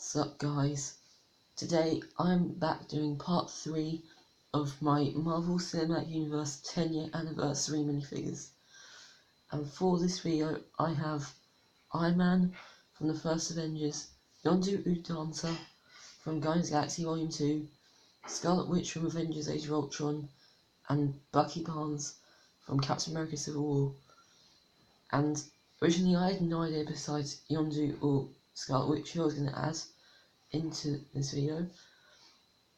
Sup guys, today I'm back doing part 3 of my Marvel Cinematic Universe 10-year anniversary minifigures. And for this video I have Iron Man from the first Avengers, Yondu Udansa from Guardians of the Galaxy Volume 2, Scarlet Witch from Avengers Age of Ultron, and Bucky Barnes from Captain America Civil War. And originally I had no idea besides Yondu or Scarlet Witch who I was going to add into this video,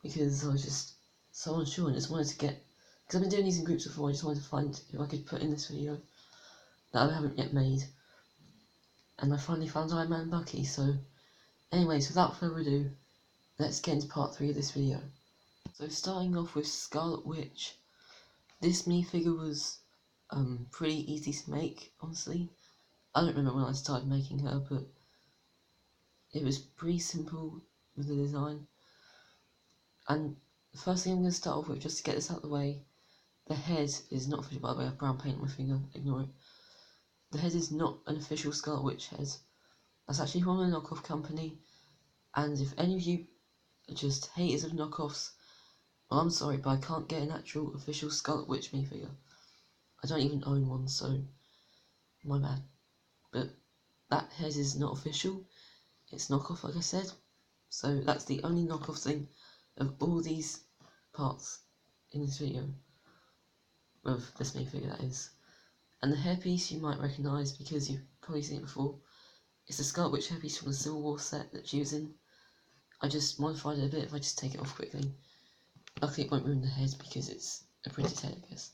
because I was just so unsure and just wanted to get, because I've been doing these in groups before, I just wanted to find who I could put in this video that I haven't yet made, and I finally found Iron Man and Bucky. So anyways, without further ado, let's get into part 3 of this video. So starting off with Scarlet Witch, this minifigure was pretty easy to make, honestly. I don't remember when I started making her, but it was pretty simple with the design. And the first thing I'm going to start off with, just to get this out of the way, the head is not official. By the way, I have brown paint on my finger, ignore it. The head is not an official Scarlet Witch head. That's actually from a knockoff company, and if any of you are just haters of knockoffs, well, I'm sorry, but I can't get an actual official Scarlet Witch minifigure. I don't even own one, so my bad. But that head is not official. It's knockoff, like I said. So that's the only knockoff thing of all these parts in this video, of this minifigure that is. And the hairpiece you might recognise because you've probably seen it before. It's the Scarlet Witch hairpiece from the Civil War set that she was in. I just modified it a bit if I just take it off quickly. Luckily it won't ruin the head because it's a printed head, I guess.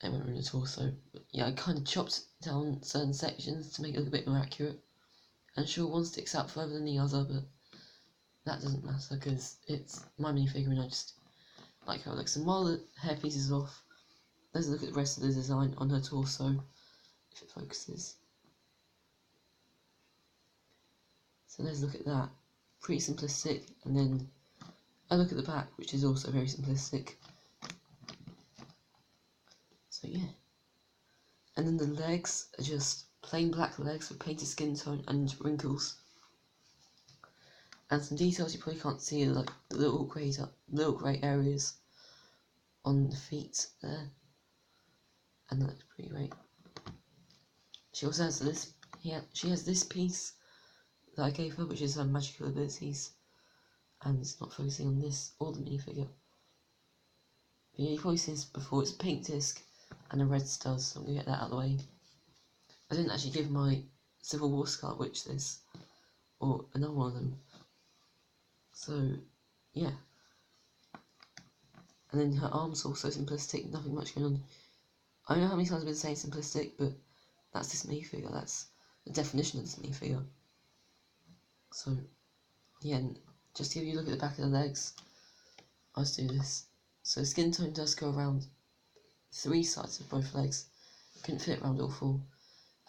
It won't ruin the torso. But yeah, I kind of chopped down certain sections to make it look a bit more accurate. And sure, one sticks out further than the other, but that doesn't matter because it's my minifigure and I just like how it looks. And while the hairpiece is off, let's look at the rest of the design on her torso, if it focuses. So let's look at that. Pretty simplistic. And then I look at the back, which is also very simplistic. So yeah. And then the legs are just plain black legs with painted skin tone and wrinkles. And some details you probably can't see, like the little grey areas on the feet there. And that looks pretty great. She also has this, she has this piece that I gave her, which is her magical abilities, and it's not focusing on this or the minifigure. But yeah, you've probably seen this before. It's a pink disc and a red stud, so I'm going to get that out of the way. I didn't actually give my Civil War Scarlet Witch this, or another one of them. So, yeah. And then her arms are also simplistic, nothing much going on. I don't know how many times I've been saying simplistic, but that's this minifigure, that's the definition of this minifigure. So, yeah, and just to give you a look at the back of the legs, I'll just do this. So skin tone does go around 3 sides of both legs. Couldn't fit around all 4.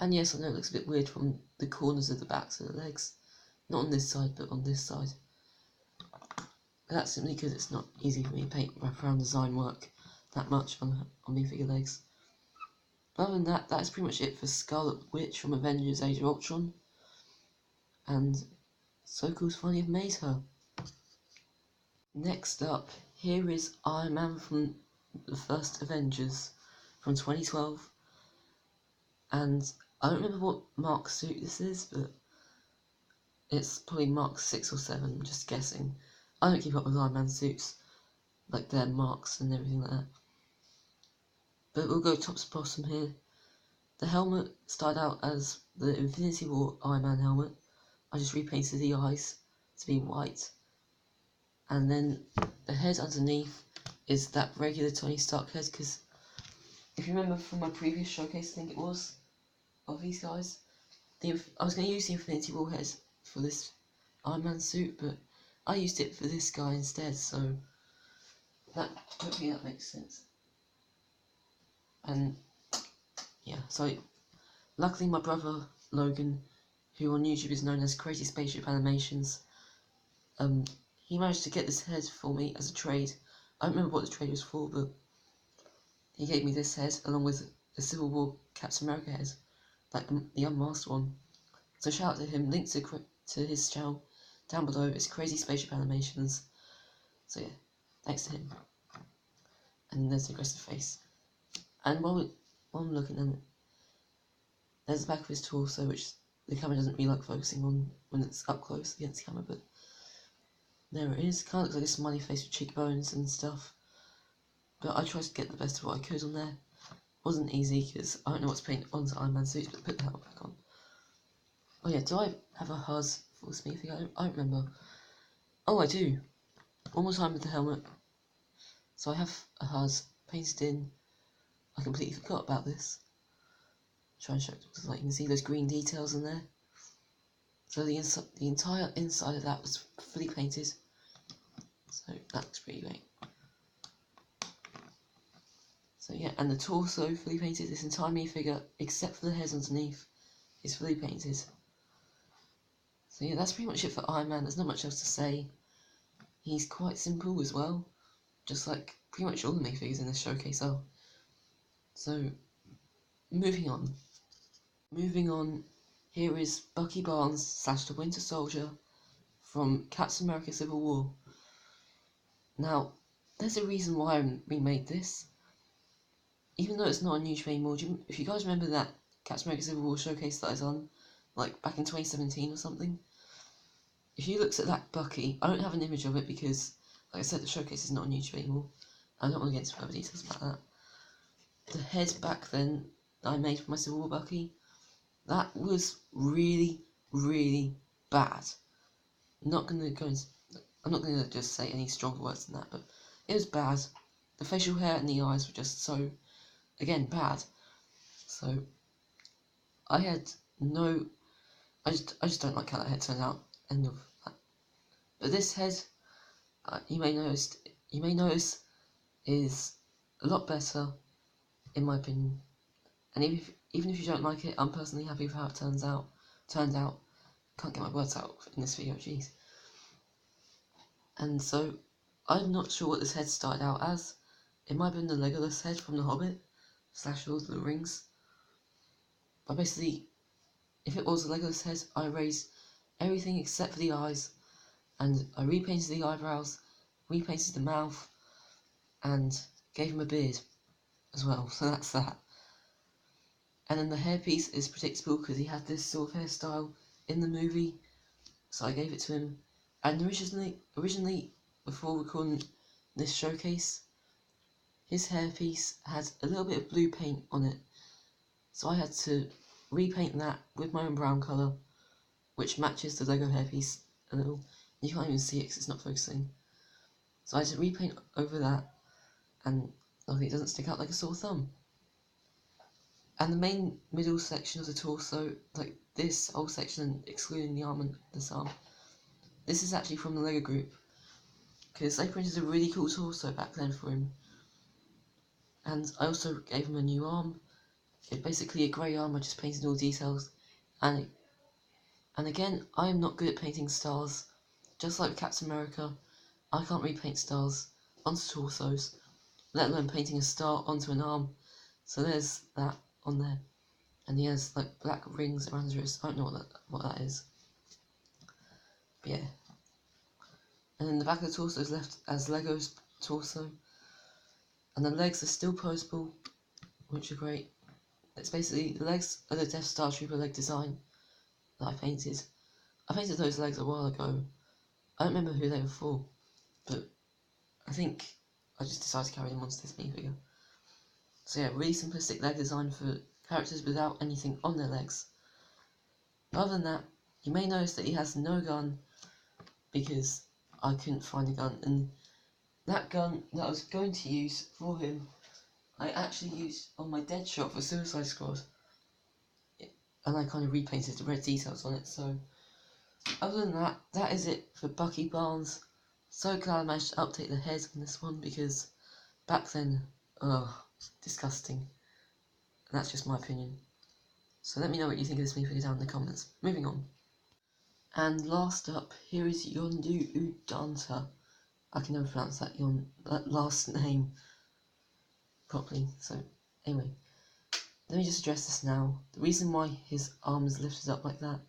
And yes, I know it looks a bit weird from the corners of the backs of the legs. Not on this side, but on this side. But that's simply because it's not easy for me to paint wraparound design work that much on minifigure legs. But other than that, that's pretty much it for Scarlet Witch from Avengers Age of Ultron. And so cool to finally have made her. Next up, here is Iron Man from the first Avengers from 2012. And I don't remember what Mark suit this is, but it's probably Mark 6 or 7, I'm just guessing. I don't keep up with Iron Man suits, like their marks and everything like that. But we'll go top to bottom here. The helmet started out as the Infinity War Iron Man helmet. I just repainted the eyes to be white. And then the head underneath is that regular Tony Stark head, because if you remember from my previous showcase, I think it was, of these guys, I was going to use the Infinity War head for this Iron Man suit, but I used it for this guy instead, so that, hopefully that makes sense. And yeah, so luckily my brother Logan, who on YouTube is known as Crazy Spaceship Animations, he managed to get this head for me as a trade. I don't remember what the trade was for, but he gave me this head along with the Civil War Captain America head, like the unmasked one. So shout out to him. Link to to his channel down below. It's Crazy Spaceship Animations. So yeah, thanks to him. And there's the aggressive face. And while I'm looking at it, there's the back of his torso, which the camera doesn't really like focusing on when it's up close against the camera, but there it is. Kind of looks like a smiley face with cheekbones and stuff. But I tried to get the best of what I could on there. Wasn't easy because I don't know what's paint onto Iron Man suits, but put that back on. Oh yeah, do I have a Huz for this minifigure? I don't remember. Oh, I do. One more time with the helmet. So I have a Huz painted in. I completely forgot about this. Try and show it because like you can see those green details in there. So the entire inside of that was fully painted. So that looks pretty great. So yeah, and the torso fully painted. This entire minifigure, except for the hairs underneath, is fully painted. So yeah, that's pretty much it for Iron Man. There's not much else to say. He's quite simple as well, just like pretty much all the minifigures in this showcase are. So, moving on. Here is Bucky Barnes / the Winter Soldier from Captain America Civil War. Now, there's a reason why I remade this. Even though it's not on YouTube anymore, if you guys remember that Captain America Civil War showcase that I was on, like back in 2017 or something, if you looked at that Bucky, I don't have an image of it because, like I said, the showcase is not on YouTube anymore. I don't want to get into further details about that. The head back then that I made for my Civil War Bucky, that was really, really bad. I'm not gonna just say any stronger words than that, but it was bad. The facial hair and the eyes were just so, again, bad. So I just don't like how that head turned out. End of that. But this head, you may notice, is a lot better, in my opinion. And even if you don't like it, I'm personally happy with how it turned out. Can't get my words out in this video, jeez. And so, I'm not sure what this head started out as. It might have been the Legolas head from The Hobbit / Lord of the Rings. But basically, if it was the Legolas head, I erased everything except for the eyes, and I repainted the eyebrows, repainted the mouth, and gave him a beard as well, so that's that. And then the hairpiece is predictable because he had this sort of hairstyle in the movie, so I gave it to him. And originally, before recording this showcase, his hairpiece had a little bit of blue paint on it, so I had to repaint that with my own brown colour, which matches the Lego hairpiece a little. You can't even see it because it's not focusing. So I had to repaint over that, and luckily it doesn't stick out like a sore thumb. And the main middle section of the torso, like this whole section, excluding the arm and this arm, this is actually from the Lego group, because they printed a really cool torso back then for him. And I also gave him a new arm. It's basically a grey arm. I just painted all details. And again, I am not good at painting stars. Just like Captain America, I can't repaint stars onto torsos, let alone painting a star onto an arm. So there's that on there. And he has like black rings around his wrist. I don't know what that is. But yeah. And then the back of the torso is left as Lego's torso. And the legs are still posable, which are great. It's basically, the legs are the Death Star Trooper leg design that I painted. I painted those legs a while ago. I don't remember who they were for, but I think I just decided to carry them onto this minifigure. So yeah, really simplistic leg design for characters without anything on their legs. Other than that, you may notice that he has no gun, because I couldn't find a gun, and that gun that I was going to use for him, I actually used on my Deadshot for Suicide Squad, and I kind of repainted the red details on it. So other than that, that is it for Bucky Barnes. So glad I managed to update the head on this one, because back then, disgusting. And that's just my opinion. So let me know what you think of this minifigure down in the comments. Moving on. And last up, here is Yondu Udanta. I can never pronounce that last name properly, so anyway. Let me just address this now. The reason why his arm is lifted up like that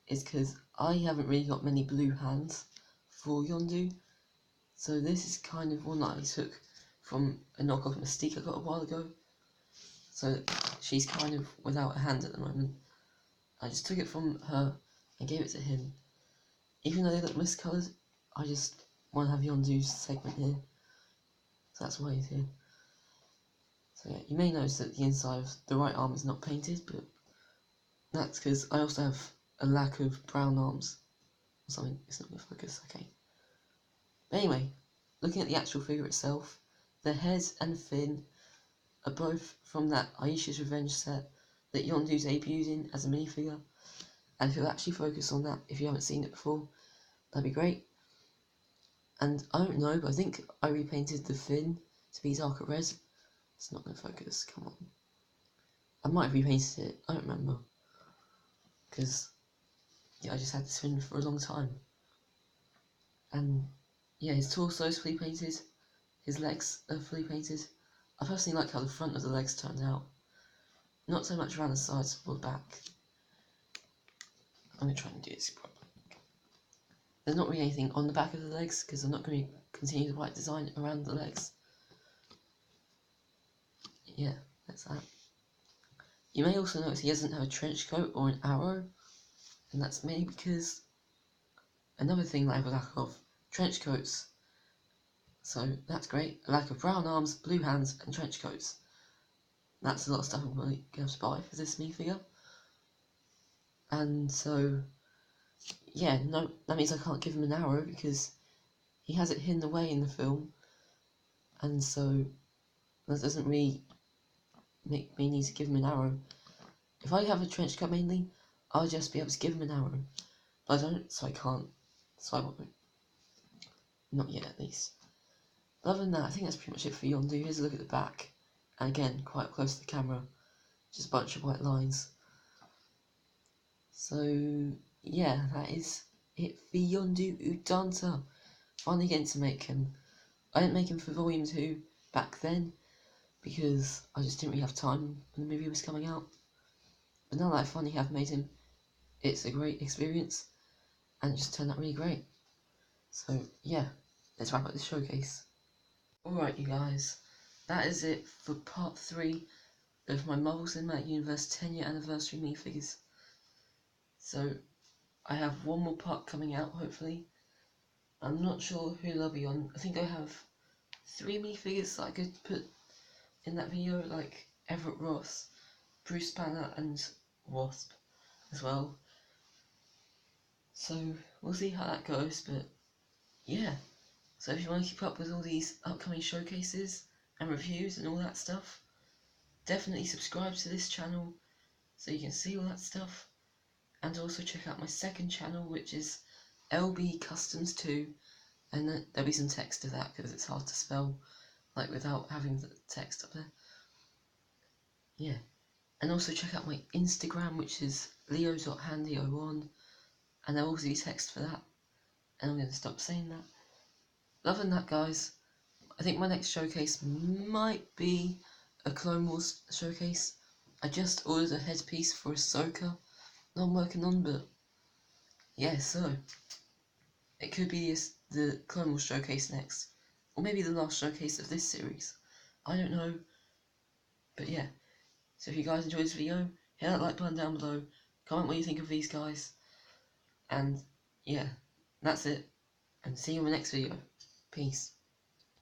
is because I haven't really got many blue hands for Yondu, so this is kind of one that I took from a knockoff Mystique I got a while ago. So she's kind of without a hand at the moment. I just took it from her and gave it to him. Even though they look miscoloured, I just want to have Yondu's segment here. So that's why he's here. So yeah, you may notice that the inside of the right arm is not painted, but that's because I also have a lack of brown arms. Or something, it's not going to focus, okay. But anyway, looking at the actual figure itself, the head and fin are both from that Aisha's Revenge set that Yondu's debuted in as a minifigure. And if you'll actually focus on that, if you haven't seen it before, that'd be great. And I don't know, but I think I repainted the fin to be darker red. It's not going to focus, come on. I might have repainted it, I don't remember. Because, yeah, I just had this fin for a long time. And, yeah, his torso is fully painted. His legs are fully painted. I personally like how the front of the legs turned out. Not so much around the sides or the back. I'm going to try and do this properly. There's not really anything on the back of the legs, because I'm not going to continue the white design around the legs. Yeah, that's that. You may also notice he doesn't have a trench coat or an arrow, and that's mainly because another thing that I have a lack of, trench coats. So that's great. A lack of brown arms, blue hands, and trench coats. That's a lot of stuff I'm going to have to buy for this minifigure. And so, yeah, no, that means I can't give him an arrow because he has it hidden away in the film, and so that doesn't really make me need to give him an arrow. If I have a trench coat mainly, I'll just be able to give him an arrow. But I don't, so I can't. So I won't. Not yet, at least. But other than that, I think that's pretty much it for Yondu. Here's a look at the back. And again, quite close to the camera. Just a bunch of white lines. So, yeah, that is it for Yondu Udanta. Finally getting to make him. I didn't make him for Volume 2 back then, because I just didn't really have time when the movie was coming out. But now that I finally have made him, it's a great experience, and it just turned out really great. So, yeah, let's wrap up this showcase. Alright, you guys, that is it for part 3 of my Marvel Cinematic Universe 10-year anniversary minifigures. So, I have one more part coming out, hopefully. I'm not sure who they'll be on. I think I have 3 minifigures that I could put in that video, like Everett Ross, Bruce Banner, and Wasp as well. So, we'll see how that goes, but yeah. So if you want to keep up with all these upcoming showcases and reviews and all that stuff, definitely subscribe to this channel so you can see all that stuff. And also check out my second channel, which is LB Customs 2, and there'll be some text to that because it's hard to spell, like without having the text up there. Yeah. And also check out my Instagram, which is leo.handy01, and there'll also be text for that. And I'm going to stop saying that. Other than that, guys, I think my next showcase might be a Clone Wars showcase. I just ordered a headpiece for Ahsoka that I'm working on, but yeah, so it could be the Clone Wars showcase next, or maybe the last showcase of this series. I don't know, but yeah. So if you guys enjoyed this video, hit that like button down below, comment what you think of these guys, and yeah, that's it, and see you in the next video. Peace.